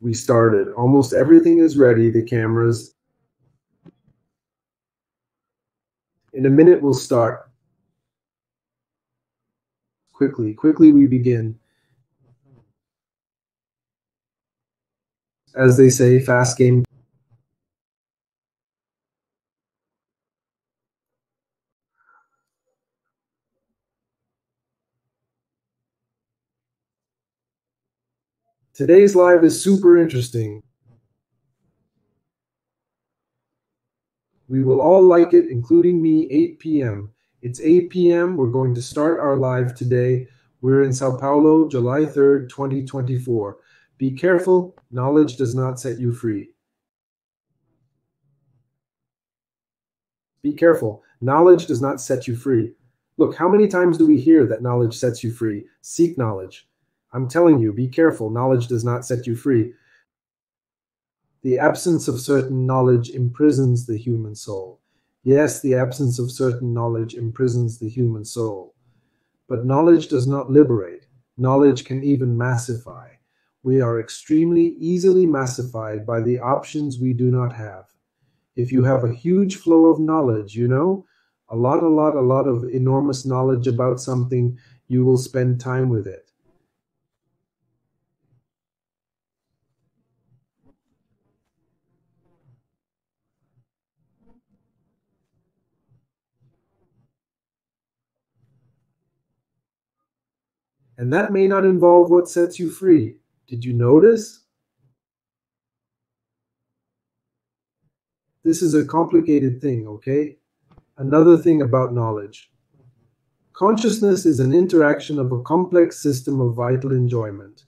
We started. Almost everything is ready. The cameras. In a minute, we'll start. Quickly, we begin. As they say, fast game. Today's live is super interesting. We will all like it, including me, 8 p.m. It's 8 p.m. We're going to start our live today. We're in Sao Paulo, July 3rd, 2024. Be careful, knowledge does not set you free. Be careful, knowledge does not set you free. Look, how many times do we hear that knowledge sets you free? Seek knowledge. I'm telling you, be careful, knowledge does not set you free. The absence of certain knowledge imprisons the human soul. Yes, the absence of certain knowledge imprisons the human soul. But knowledge does not liberate. Knowledge can even massify. We are extremely easily massified by the options we do not have. If you have a huge flow of knowledge, a lot of enormous knowledge about something, you will spend time with it. And that may not involve what sets you free. Did you notice? This is a complicated thing, okay? Another thing about knowledge. Consciousness is an interaction of a complex system of vital enjoyment.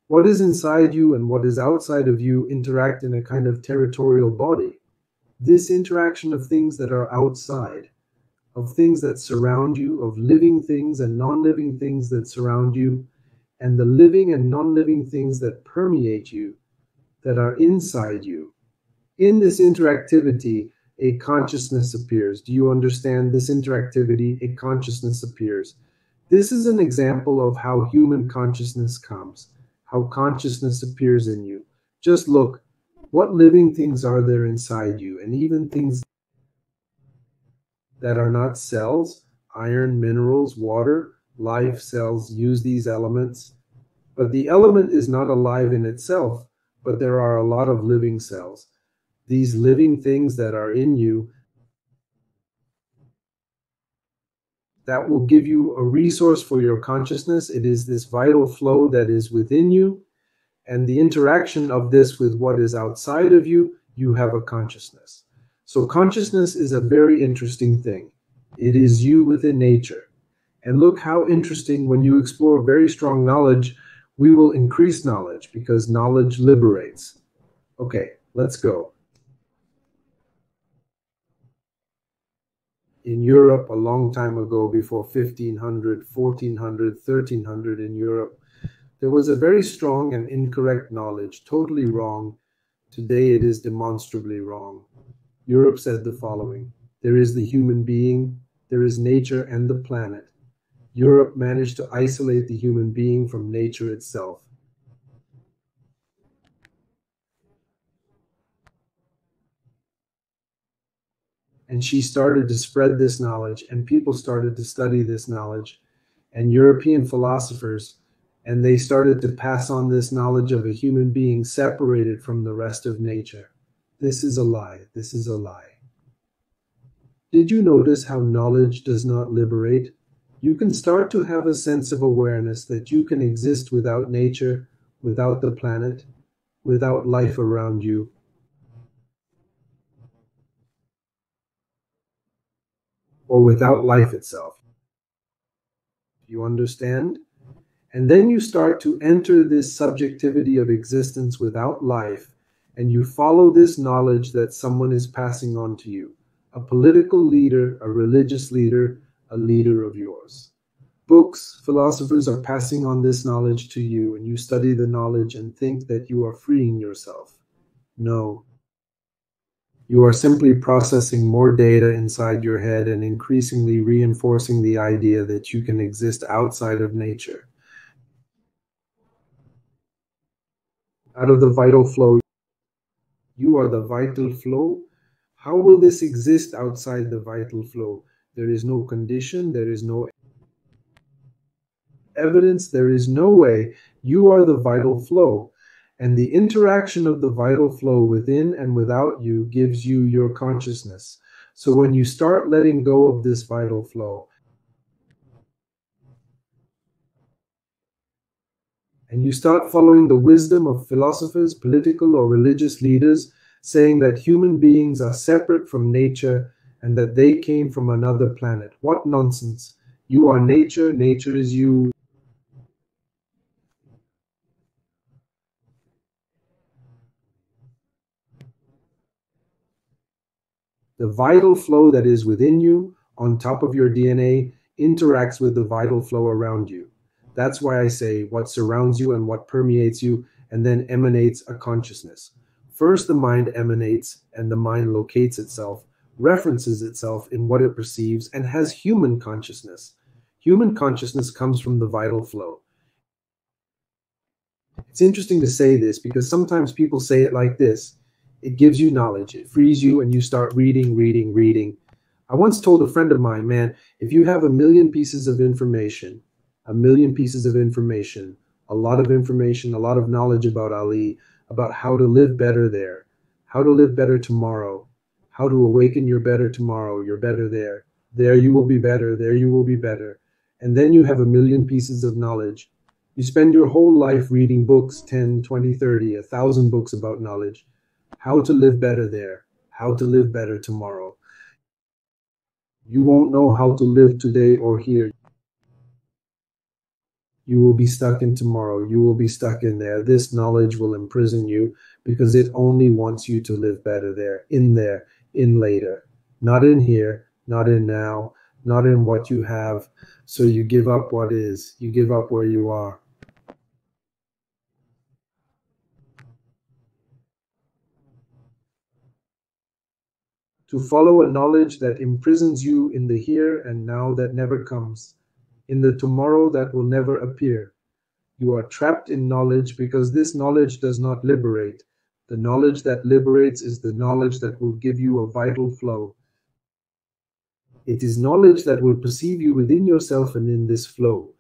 What is inside you and what is outside of you interact in a kind of territorial body. This interaction of things that are outside, of things that surround you, of living things and non-living things that surround you, and the living and non-living things that permeate you, that are inside you. In this interactivity, a consciousness appears. Do you understand this interactivity? A consciousness appears. This is an example of how human consciousness comes, how consciousness appears in you. Just look, what living things are there inside you, and even things that are not cells, iron, minerals, water, life cells use these elements. But the element is not alive in itself, but there are a lot of living cells. These living things that are in you, that will give you a resource for your consciousness. It is this vital flow that is within you, and the interaction of this with what is outside of you, you have a consciousness. So consciousness is a very interesting thing. It is you within nature. And look how interesting, when you explore very strong knowledge, we will increase knowledge because knowledge liberates. Okay, let's go. In Europe, a long time ago, before 1500, 1400, 1300 in Europe, there was a very strong and incorrect knowledge, totally wrong. Today it is demonstrably wrong. Europe said the following: there is the human being, there is nature and the planet. Europe managed to isolate the human being from nature itself. And she started to spread this knowledge, and people started to study this knowledge, and European philosophers, and they started to pass on this knowledge of a human being separated from the rest of nature. This is a lie. This is a lie. Did you notice how knowledge does not liberate? You can start to have a sense of awareness that you can exist without nature, without the planet, without life around you. Or without life itself. You understand? And then you start to enter this subjectivity of existence without life, and you follow this knowledge that someone is passing on to you. A political leader, a religious leader, a leader of yours. Books, philosophers are passing on this knowledge to you, and you study the knowledge and think that you are freeing yourself. No. You are simply processing more data inside your head and increasingly reinforcing the idea that you can exist outside of nature. out of the vital flow. You are the vital flow. How will this exist outside the vital flow? There is no condition, there is no evidence, there is no way. You are the vital flow. And the interaction of the vital flow within and without you gives you your consciousness. So when you start letting go of this vital flow, and you start following the wisdom of philosophers, political or religious leaders, saying that human beings are separate from nature and that they came from another planet. What nonsense. You are nature, nature is you. The vital flow that is within you, on top of your DNA, interacts with the vital flow around you. That's why I say what surrounds you and what permeates you, and then emanates a consciousness. First, the mind emanates, and the mind locates itself, references itself in what it perceives, and has human consciousness. Human consciousness comes from the vital flow. It's interesting to say this because sometimes people say it like this. It gives you knowledge, it frees you, and you start reading, reading, reading. I once told a friend of mine, man, if you have a million pieces of information, a million pieces of information, a lot of information, a lot of knowledge about Ali, about how to live better there, how to live better tomorrow, how to awaken your better tomorrow, you're better there. There you will be better, there you will be better. And then you have a million pieces of knowledge. You spend your whole life reading books, 10, 20, 30, 1,000 books about knowledge. How to live better there, how to live better tomorrow. You won't know how to live today or here. You will be stuck in tomorrow. You will be stuck in there. This knowledge will imprison you because it only wants you to live better there, in later. Not in here, not in now, not in what you have. So you give up what is. You give up where you are. To follow a knowledge that imprisons you in the here and now that never comes, in the tomorrow that will never appear. You are trapped in knowledge because this knowledge does not liberate. The knowledge that liberates is the knowledge that will give you a vital flow. It is knowledge that will perceive you within yourself and in this flow.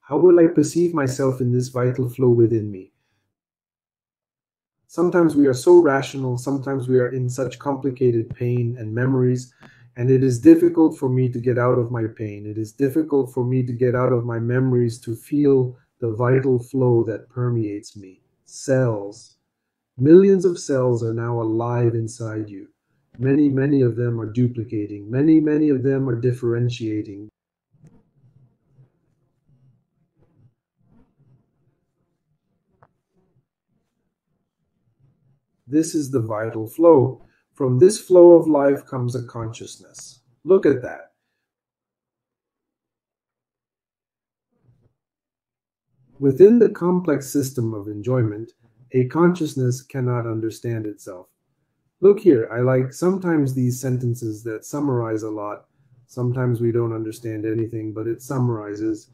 How will I perceive myself in this vital flow within me? Sometimes we are so rational, sometimes we are in such complicated pain and memories, and it is difficult for me to get out of my pain. It is difficult for me to get out of my memories to feel the vital flow that permeates me. Cells. Millions of cells are now alive inside you. Many, many of them are duplicating. Many, many of them are differentiating. This is the vital flow. From this flow of life comes a consciousness. Look at that. Within the complex system of enjoyment, a consciousness cannot understand itself. Look here, I like sometimes these sentences that summarize a lot. Sometimes we don't understand anything, but it summarizes.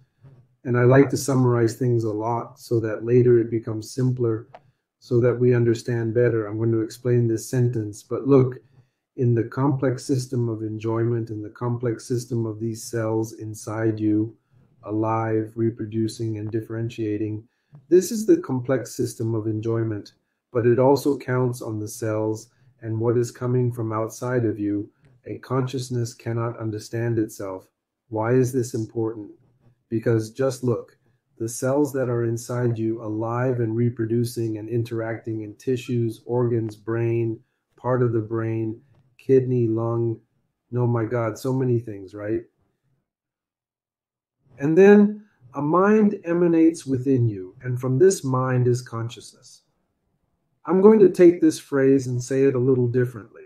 And I like to summarize things a lot so that later it becomes simpler, so that we understand better. I'm going to explain this sentence, but look, in the complex system of enjoyment, in the complex system of these cells inside you, alive, reproducing, and differentiating, this is the complex system of enjoyment, but it also counts on the cells and what is coming from outside of you. A consciousness cannot understand itself. Why is this important? Because just look, the cells that are inside you, alive and reproducing and interacting in tissues, organs, brain, part of the brain, kidney, lung, oh my God, so many things, right? And then a mind emanates within you, and from this mind is consciousness. I'm going to take this phrase and say it a little differently.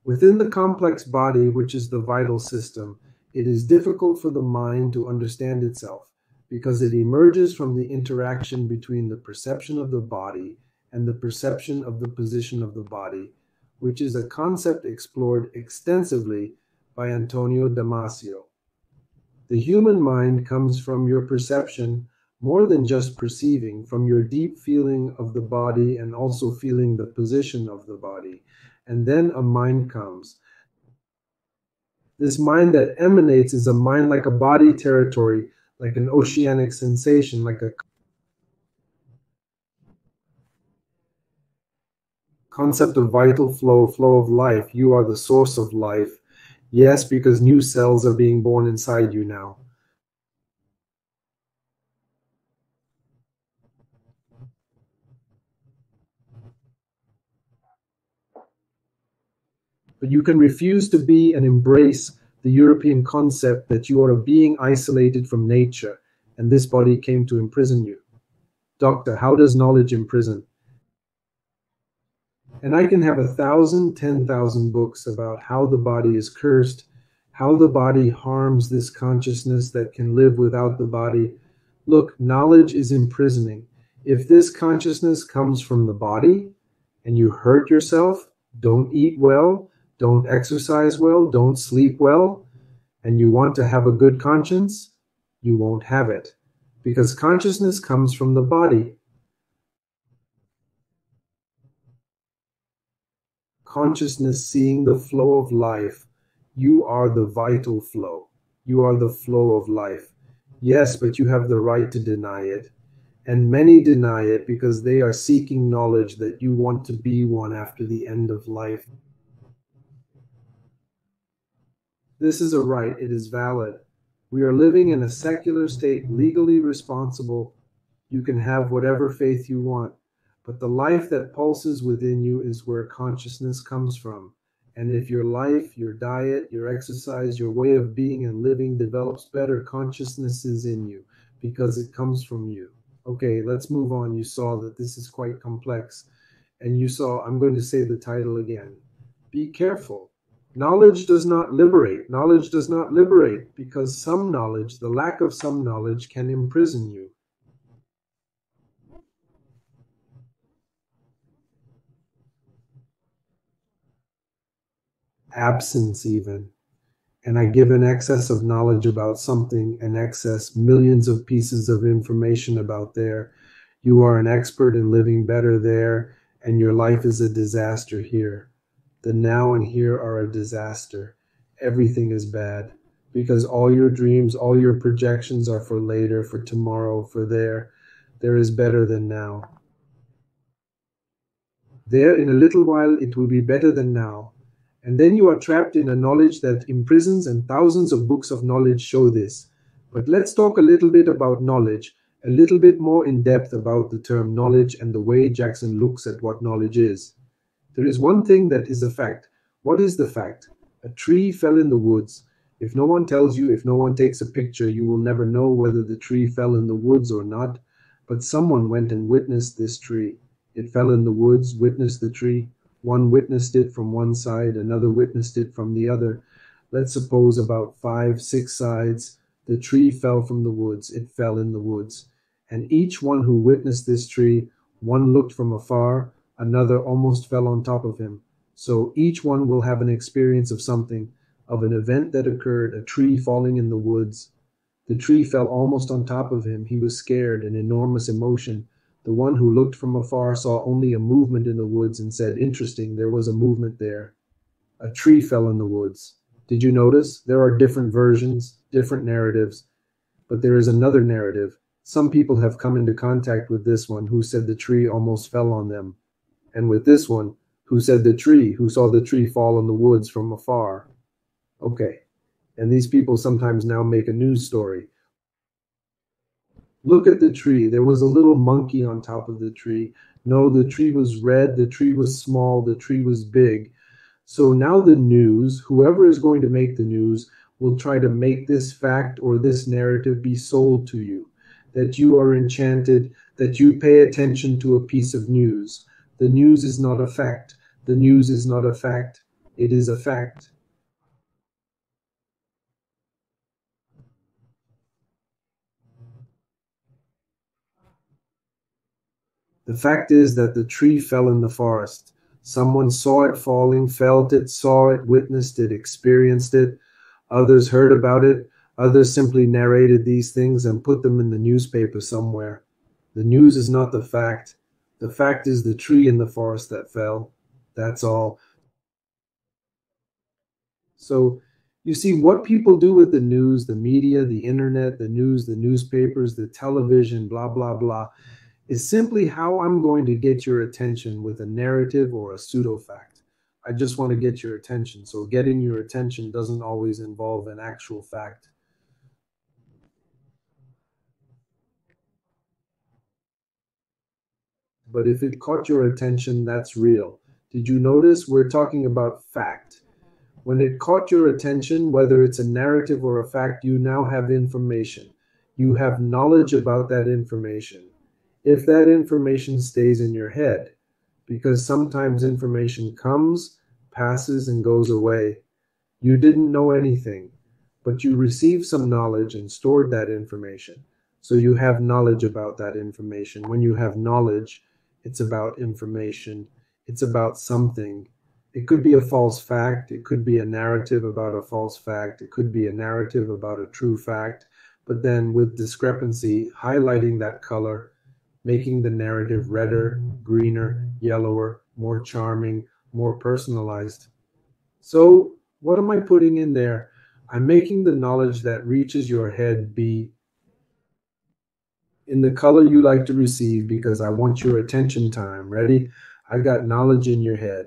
Within the complex body, which is the vital system, it is difficult for the mind to understand itself because it emerges from the interaction between the perception of the body and the perception of the position of the body, which is a concept explored extensively by António Damásio. The human mind comes from your perception more than just perceiving, from your deep feeling of the body and also feeling the position of the body. And then a mind comes. This mind that emanates is a mind like a body territory, like an oceanic sensation, like a concept of vital flow, flow of life. You are the source of life. Yes, because new cells are being born inside you now. But you can refuse to be and embrace the European concept that you are a being isolated from nature, and this body came to imprison you. Doctor, how does knowledge imprison? And I can have 1,000, 10,000 books about how the body is cursed, how the body harms this consciousness that can live without the body. Look, knowledge is imprisoning. If this consciousness comes from the body and you hurt yourself, don't eat well, don't exercise well, don't sleep well, and you want to have a good conscience, you won't have it. Because consciousness comes from the body. Consciousness seeing the flow of life. You are the vital flow. You are the flow of life. Yes, but you have the right to deny it. And many deny it because they are seeking knowledge that you want to be one after the end of life. This is a right. It is valid. We are living in a secular state, legally responsible. You can have whatever faith you want. But the life that pulses within you is where consciousness comes from. And if your life, your diet, your exercise, your way of being and living develops better, consciousness is in you because it comes from you. Okay, let's move on. You saw that this is quite complex. And you saw, I'm going to say the title again. Be careful. Knowledge does not liberate. Knowledge does not liberate because some knowledge, the lack of some knowledge, can imprison you. Absence even. And I give an excess of knowledge about something, an excess, millions of pieces of information about there. You are an expert in living better there, and your life is a disaster here. The now and here are a disaster. Everything is bad because all your dreams, all your projections are for later, for tomorrow, for there. There is better than now. There, in a little while, it will be better than now. And then you are trapped in a knowledge that imprisons, and thousands of books of knowledge show this. But let's talk a little bit about knowledge, a little bit more in depth about the term knowledge and the way Jackson looks at what knowledge is. There is one thing that is a fact. What is the fact? A tree fell in the woods. If no one tells you, if no one takes a picture, you will never know whether the tree fell in the woods or not. But someone went and witnessed this tree. It fell in the woods, witnessed the tree. One witnessed it from one side, another witnessed it from the other. Let's suppose about 5, 6 sides. The tree fell from the woods. It fell in the woods. And each one who witnessed this tree, one looked from afar, another almost fell on top of him. So each one will have an experience of something, of an event that occurred, a tree falling in the woods. The tree fell almost on top of him. He was scared, an enormous emotion. The one who looked from afar saw only a movement in the woods and said, interesting, there was a movement there. A tree fell in the woods. Did you notice? There are different versions, different narratives, but there is another narrative. Some people have come into contact with this one who said the tree almost fell on them, and with this one who said the tree, who saw the tree fall in the woods from afar. Okay, and these people sometimes now make a news story. Look at the tree. There was a little monkey on top of the tree. No, the tree was red, the tree was small, the tree was big. So now the news, whoever is going to make the news, will try to make this fact or this narrative be sold to you. That you are enchanted, that you pay attention to a piece of news. The news is not a fact. The news is not a fact. It is a fact. The fact is that the tree fell in the forest. Someone saw it falling, felt it, saw it, witnessed it, experienced it. Others heard about it. Others simply narrated these things and put them in the newspaper somewhere. The news is not the fact. The fact is the tree in the forest that fell. That's all. So you see what people do with the news, the media, the internet, the news, the newspapers, the television, blah, blah, blah, is simply how I'm going to get your attention with a narrative or a pseudo fact. I just want to get your attention. So getting your attention doesn't always involve an actual fact. But if it caught your attention, that's real. Did you notice we're talking about fact? When it caught your attention, whether it's a narrative or a fact, you now have information. You have knowledge about that information. If that information stays in your head, because sometimes information comes, passes, and goes away. You didn't know anything, but you received some knowledge and stored that information. So you have knowledge about that information. When you have knowledge, it's about information. It's about something. It could be a false fact. It could be a narrative about a false fact. It could be a narrative about a true fact. But then with discrepancy, highlighting that color, making the narrative redder, greener, yellower, more charming, more personalized. So what am I putting in there? I'm making the knowledge that reaches your head be in the color you like to receive because I want your attention time. Ready? I got knowledge in your head.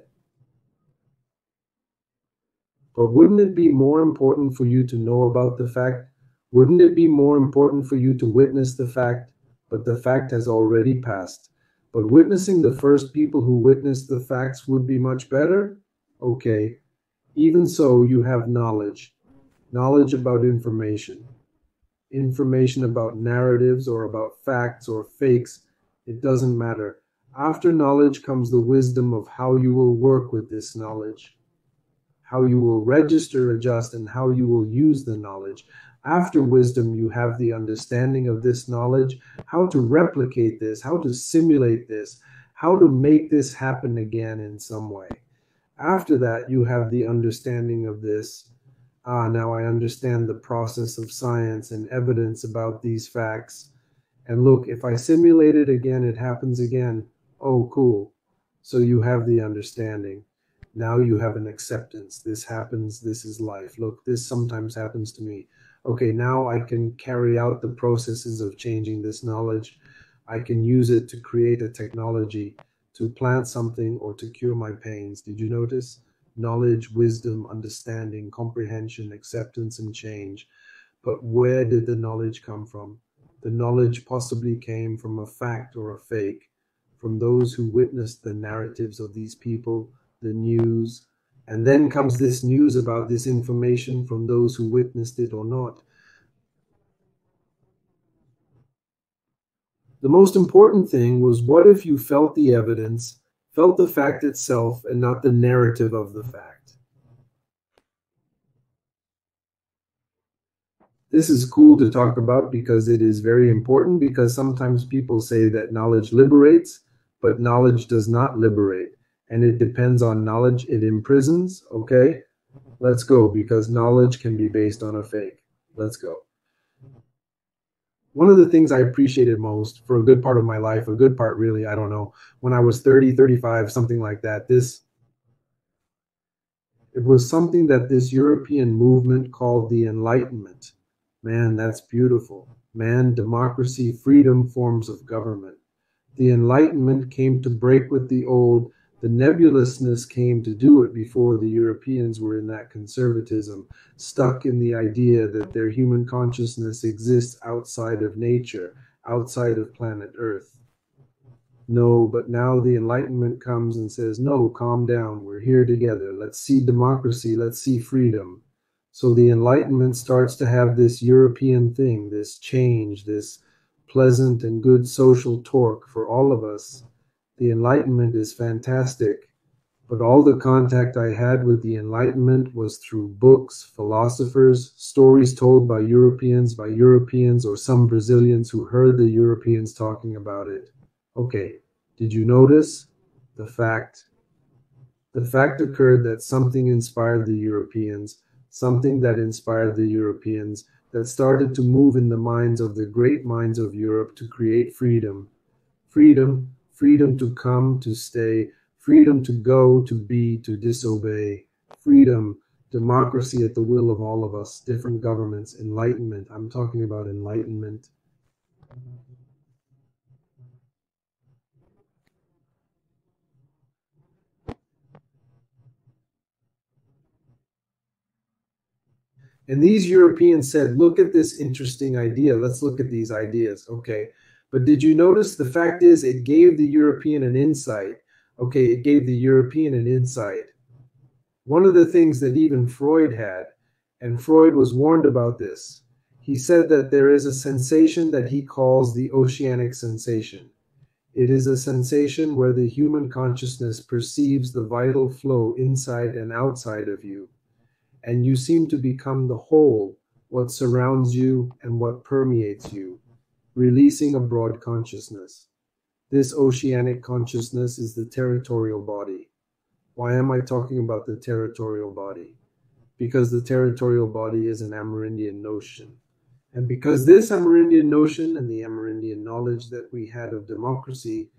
But wouldn't it be more important for you to know about the fact? Wouldn't it be more important for you to witness the fact? But the fact has already passed. But witnessing the first people who witnessed the facts would be much better? Okay. Even so, you have knowledge. Knowledge about information. Information about narratives or about facts or fakes. It doesn't matter. After knowledge comes the wisdom of how you will work with this knowledge, how you will register, adjust, and how you will use the knowledge. After wisdom, you have the understanding of this knowledge, how to replicate this, how to simulate this, how to make this happen again in some way. After that, you have the understanding of this. Now I understand the process of science and evidence about these facts. And look, if I simulate it again, it happens again. Oh, cool. So you have the understanding. Now you have an acceptance. This happens. This is life. Look, this sometimes happens to me. Okay, now I can carry out the processes of changing this knowledge. I can use it to create a technology, to plant something, or to cure my pains. Did you notice? Knowledge, wisdom, understanding, comprehension, acceptance, and change. But where did the knowledge come from? The knowledge possibly came from a fact or a fake, from those who witnessed the narratives of these people, the news, and then comes this news about this information from those who witnessed it or not. The most important thing was, what if you felt the evidence, felt the fact itself, and not the narrative of the fact? This is cool to talk about because it is very important, because sometimes people say that knowledge liberates, but knowledge does not liberate. And it depends on knowledge. It imprisons. Okay, let's go, because knowledge can be based on a fake. Let's go. One of the things I appreciated most for a good part of my life, a good part really, I don't know, when I was 30, 35, something like that, it was something that this European movement called the Enlightenment. Man, that's beautiful. Man, democracy, freedom, forms of government. The Enlightenment came to break with the old. The nebulousness came to do it before the Europeans were in that conservatism, stuck in the idea that their human consciousness exists outside of nature, outside of planet Earth. No, but now the Enlightenment comes and says, no, calm down. We're here together. Let's see democracy. Let's see freedom. So the Enlightenment starts to have this European thing, this change, this pleasant and good social torque for all of us. The Enlightenment is fantastic. But all the contact I had with the Enlightenment was through books, philosophers, stories told by Europeans, or some Brazilians who heard the Europeans talking about it. Okay, did you notice? The fact occurred that something inspired the Europeans, something that inspired the Europeans, that started to move in the minds of the great minds of Europe to create freedom. Freedom, freedom to come, to stay, freedom to go, to be, to disobey. Freedom, democracy at the will of all of us, different governments, enlightenment. I'm talking about enlightenment. And these Europeans said, look at this interesting idea. Let's look at these ideas. Okay. But did you notice the fact is it gave the European an insight? Okay, it gave the European an insight. One of the things that even Freud had, and Freud was warned about this, he said that there is a sensation that he calls the oceanic sensation. It is a sensation where the human consciousness perceives the vital flow inside and outside of you, and you seem to become the whole, what surrounds you and what permeates you, releasing a broad consciousness. This oceanic consciousness is the territorial body. Why am I talking about the territorial body? Because the territorial body is an Amerindian notion. And because this Amerindian notion and the Amerindian knowledge that we had of democracy,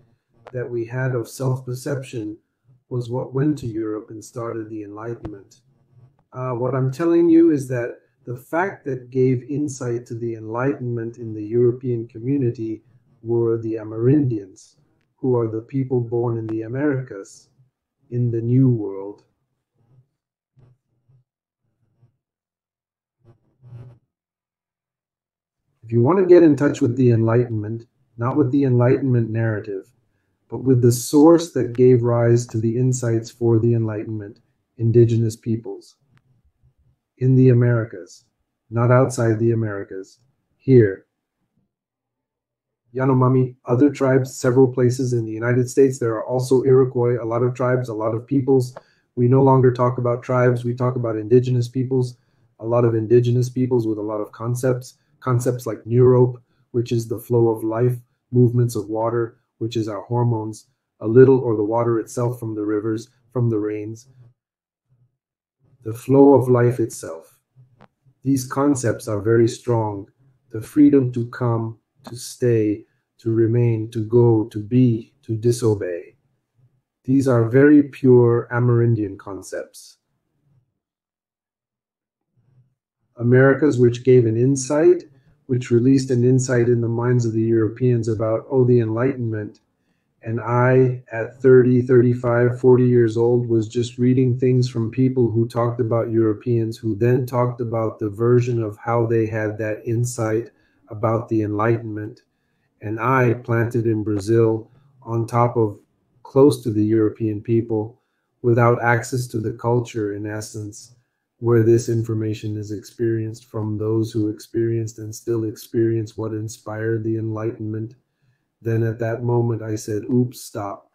that we had of self-perception, was what went to Europe and started the Enlightenment. What I'm telling you is that the fact that gave insight to the Enlightenment in the European community were the Amerindians, who are the people born in the Americas, in the New World. If you want to get in touch with the Enlightenment, not with the Enlightenment narrative, but with the source that gave rise to the insights for the Enlightenment, indigenous peoples, in the Americas, not outside the Americas, here. Yanomami, other tribes, several places in the United States. There are also Iroquois, a lot of tribes, a lot of peoples. We no longer talk about tribes, we talk about indigenous peoples, a lot of indigenous peoples with a lot of concepts like neurope, which is the flow of life, movements of water, which is our hormones, a little or the water itself from the rivers, from the rains, the flow of life itself. These concepts are very strong. The freedom to come, to stay, to remain, to go, to be, to disobey. These are very pure Amerindian concepts. Americas, which gave an insight, which released an insight in the minds of the Europeans about, oh, the Enlightenment. And I, at 30, 35, 40 years old, was just reading things from people who talked about Europeans, who then talked about the version of how they had that insight about the Enlightenment. And I, planted in Brazil, on top of close to the European people, without access to the culture, in essence, where this information is experienced from those who experienced and still experience what inspired the Enlightenment. Then at that moment I said, oops, stop.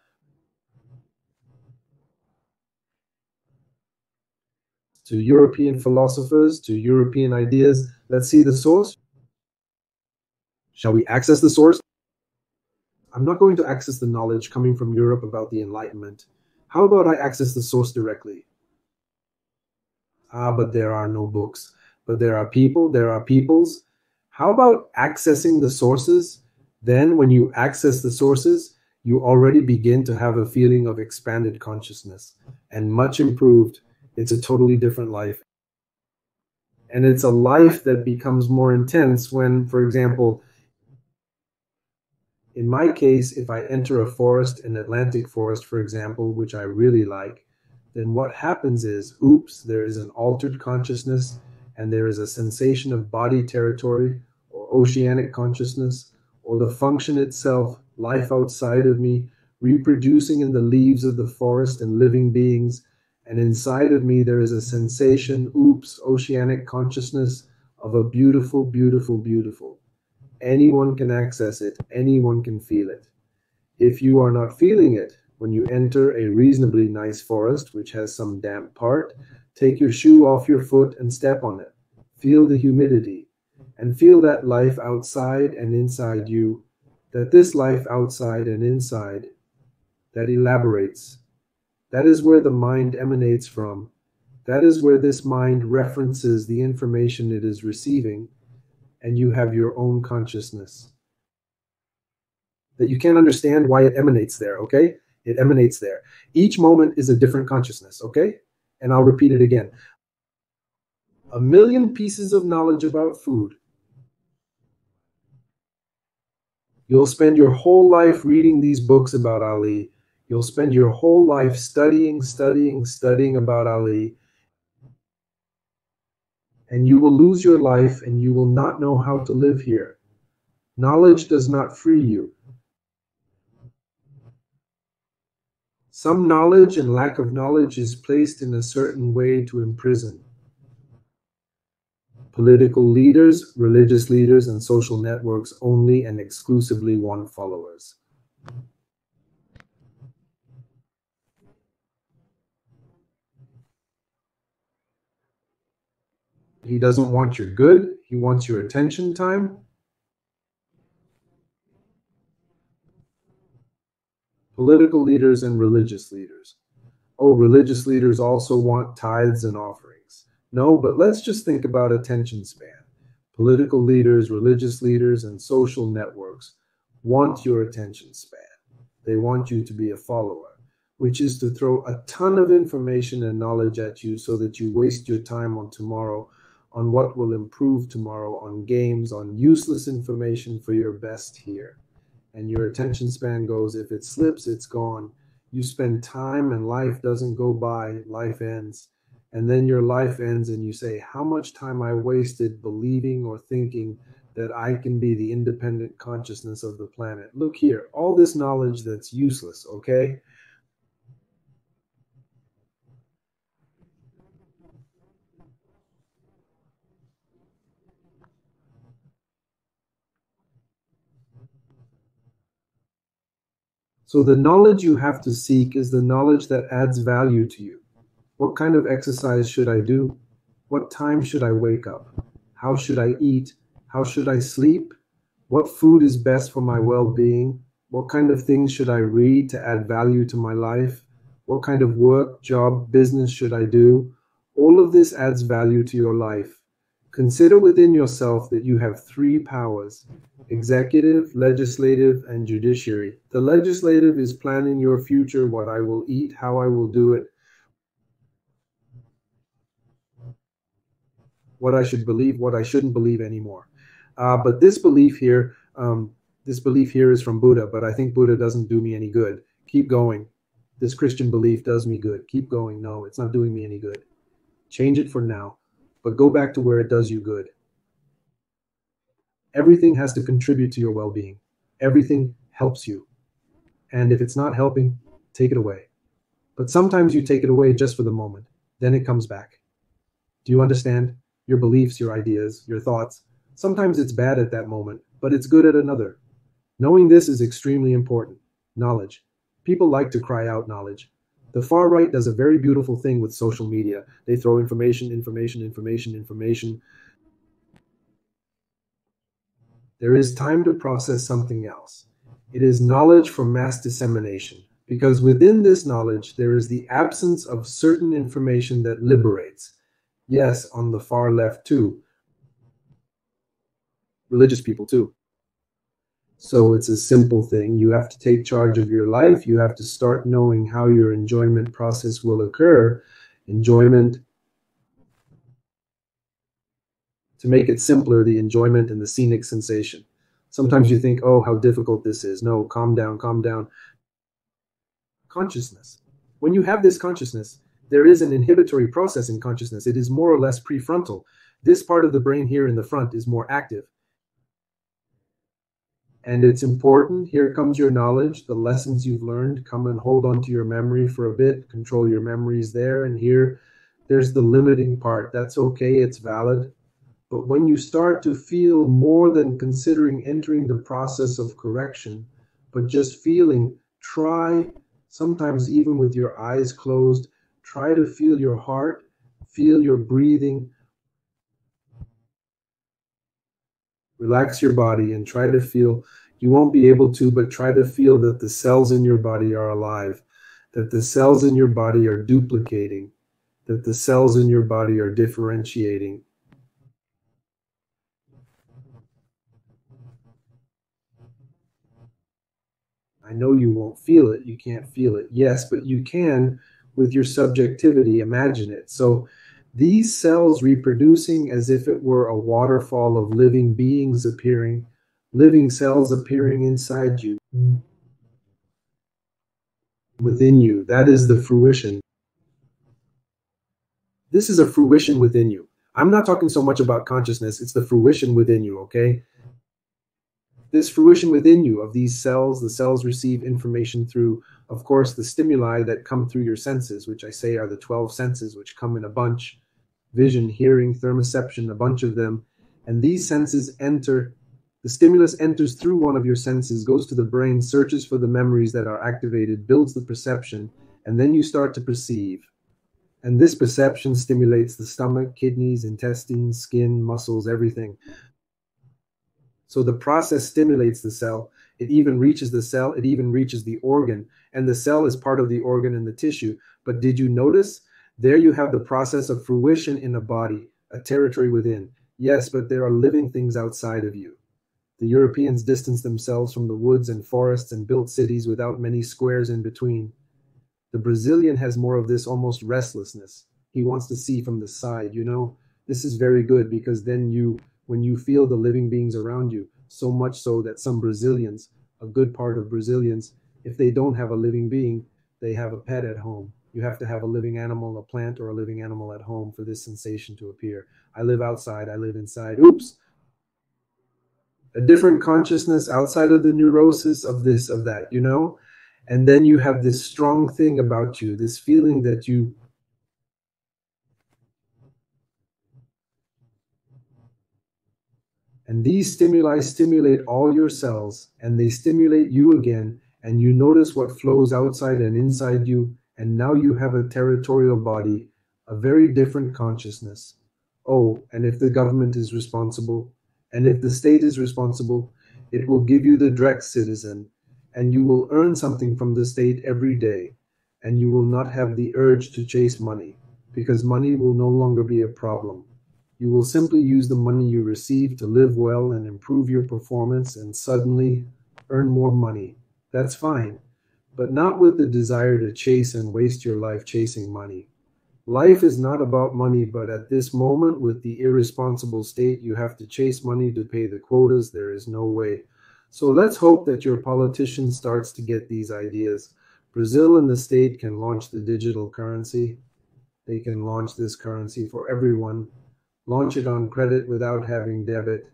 To European philosophers, to European ideas, let's see the source. Shall we access the source? I'm not going to access the knowledge coming from Europe about the Enlightenment. How about I access the source directly? But there are no books. But there are people, there are peoples. How about accessing the sources? Then when you access the sources, you already begin to have a feeling of expanded consciousness and much improved. It's a totally different life. And it's a life that becomes more intense when, for example, in my case, if I enter a forest, an Atlantic forest, for example, which I really like, then what happens is, oops, there is an altered consciousness and there is a sensation of body territory or oceanic consciousness or the function itself, life outside of me, reproducing in the leaves of the forest and living beings. And inside of me, there is a sensation, oops, oceanic consciousness of a beautiful, beautiful, beautiful. Anyone can access it. Anyone can feel it. If you are not feeling it, when you enter a reasonably nice forest, which has some damp part, take your shoe off your foot and step on it. Feel the humidity and feel that life outside and inside you, that this life outside and inside, that elaborates. That is where the mind emanates from. That is where this mind references the information it is receiving. and you have your own consciousness. That you can't understand why it emanates there, okay? It emanates there. Each moment is a different consciousness, okay? And I'll repeat it again. 1,000,000 pieces of knowledge about food. You'll spend your whole life reading these books about Ali. You'll spend your whole life studying about Ali. And you will lose your life and you will not know how to live here. Knowledge does not free you. Some knowledge and lack of knowledge is placed in a certain way to imprison. Political leaders, religious leaders, and social networks only and exclusively want followers. He doesn't want your good, he wants your attention time. Political leaders and religious leaders. Oh, religious leaders also want tithes and offerings. No, but let's just think about attention span. Political leaders, religious leaders, and social networks want your attention span. They want you to be a follower, which is to throw a ton of information and knowledge at you so that you waste your time on tomorrow, on what will improve tomorrow, on games, on useless information for your best here. And your attention span goes, if it slips, it's gone. You spend time and life doesn't go by, life ends. And then your life ends and you say, how much time I wasted believing or thinking that I can be the independent consciousness of the planet. Look here, all this knowledge that's useless, okay? So the knowledge you have to seek is the knowledge that adds value to you. What kind of exercise should I do? What time should I wake up? How should I eat? How should I sleep? What food is best for my well-being? What kind of things should I read to add value to my life? What kind of work, job, business should I do? All of this adds value to your life. Consider within yourself that you have 3 powers: executive, legislative, and judiciary. The legislative is planning your future, what I will eat, how I will do it, what I should believe, what I shouldn't believe anymore. But this belief here is from Buddha, but I think Buddha doesn't do me any good. Keep going. This Christian belief does me good. Keep going. No, it's not doing me any good. Change it for now, but go back to where it does you good. Everything has to contribute to your well-being. Everything helps you. And if it's not helping, take it away. But sometimes you take it away just for the moment. Then it comes back. Do you understand? Your beliefs, your ideas, your thoughts. Sometimes it's bad at that moment, but it's good at another. Knowing this is extremely important. Knowledge. People like to cry out knowledge. The far right does a very beautiful thing with social media. They throw information. There is time to process something else. It is knowledge for mass dissemination, because within this knowledge there is the absence of certain information that liberates. Yes, on the far left too. Religious people too. So it's a simple thing. You have to take charge of your life. You have to start knowing how your enjoyment process will occur. Enjoyment, to make it simpler, the enjoyment and the scenic sensation. Sometimes you think, oh, how difficult this is. No, calm down, calm down. Consciousness. When you have this consciousness, there is an inhibitory process in consciousness. It is more or less prefrontal. This part of the brain here in the front is more active. And it's important. Here comes your knowledge, the lessons you've learned. Come and hold on to your memory for a bit. Control your memories there. And here, there's the limiting part. That's okay. It's valid. But when you start to feel more than considering entering the process of correction, but just feeling, try, sometimes even with your eyes closed, try to feel your heart, feel your breathing. Relax your body and try to feel. You won't be able to, but try to feel that the cells in your body are alive, that the cells in your body are duplicating, that the cells in your body are differentiating. I know you won't feel it. You can't feel it. Yes, but you can, with your subjectivity, imagine it. So these cells reproducing as if it were a waterfall of living beings appearing, living cells appearing inside you, within you. That is the fruition. This is a fruition within you. I'm not talking so much about consciousness, it's the fruition within you, okay? This fruition within you of these cells, the cells receive information through, of course, the stimuli that come through your senses, which I say are the 12 senses, which come in a bunch: vision, hearing, thermoception, a bunch of them. And these senses enter, the stimulus enters through one of your senses, goes to the brain, searches for the memories that are activated, builds the perception, and then you start to perceive. And this perception stimulates the stomach, kidneys, intestines, skin, muscles, everything. So the process stimulates the cell. It even reaches the cell. It even reaches the organ. And the cell is part of the organ and the tissue. But did you notice? There you have the process of fruition in a body, a territory within. Yes, but there are living things outside of you. The Europeans distanced themselves from the woods and forests and built cities without many squares in between. The Brazilian has more of this almost restlessness. He wants to see from the side, you know? This is very good because then when you feel the living beings around you, so much so that some Brazilians, a good part of Brazilians, if they don't have a living being, they have a pet at home. You have to have a living animal, a plant, or a living animal at home for this sensation to appear. I live outside, I live inside. Oops! A different consciousness outside of the neurosis of this, of that, you know? And then you have this strong thing about you, this feeling that you, and these stimuli stimulate all your cells, and they stimulate you again, and you notice what flows outside and inside you, and now you have a territorial body, a very different consciousness. Oh, and if the government is responsible, and if the state is responsible, it will give you the direct citizen, and you will earn something from the state every day, and you will not have the urge to chase money, because money will no longer be a problem. You will simply use the money you receive to live well and improve your performance and suddenly earn more money. That's fine, but not with the desire to chase and waste your life chasing money. Life is not about money, but at this moment, with the irresponsible state, you have to chase money to pay the quotas. There is no way. So let's hope that your politician starts to get these ideas. Brazil and the state can launch the digital currency. They can launch this currency for everyone. Launch it on credit without having debit.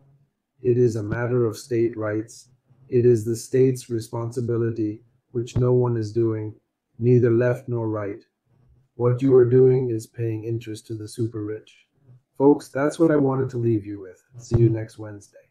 It is a matter of state rights. It is the state's responsibility, which no one is doing, neither left nor right. What you are doing is paying interest to the super rich. Folks, that's what I wanted to leave you with. See you next Wednesday.